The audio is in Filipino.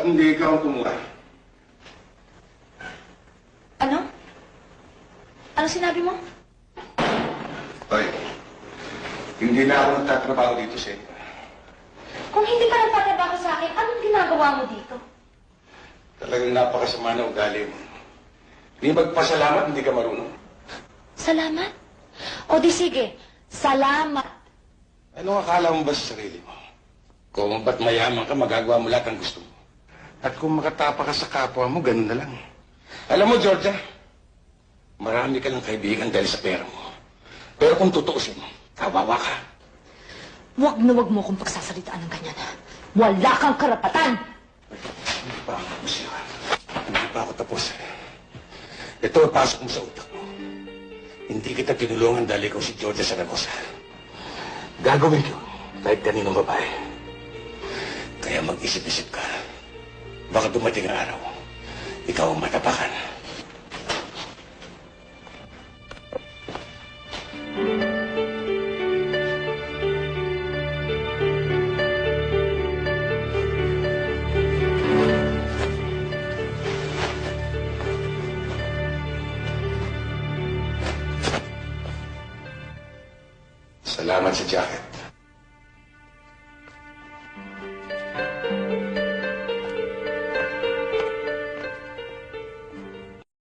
Ba't hindi ikaw ang tumura? Ano? Ano sinabi mo? Hoy, hindi na ako nagtatrabaho dito sa inyo. Kung hindi ka nagtatrabaho sa akin, anong ginagawa mo dito? Talagang napakasama na ugali mo. Hindi magpasalamat, hindi ka marunong. Salamat? O di sige, salamat. Anong akala mo ba sa sarili mo? Kung ba't mayaman ka, magagawa mo lahat ang gusto mo. At kung makatapa ka sa kapwa mo, ganun na lang. Alam mo, Georgia, marami ka lang kaibigan dahil sa pera mo. Pero kung tutuusin, kawawa ka. Huwag na huwag mo kong pagsasalitaan ng ganyan. Wala kang karapatan! Hindi pa ako tapos yun. Hindi pa ako tapos. Ito, pasok mo sa utak mo. Hindi kita tinulungan dahil ikaw si Georgia Zaragoza. Gagawin ko kahit kaninong babae. Kaya mag-isip-isip ka. Baka dumating ang araw, ikaw ang matapakan. Salamat sa jacket.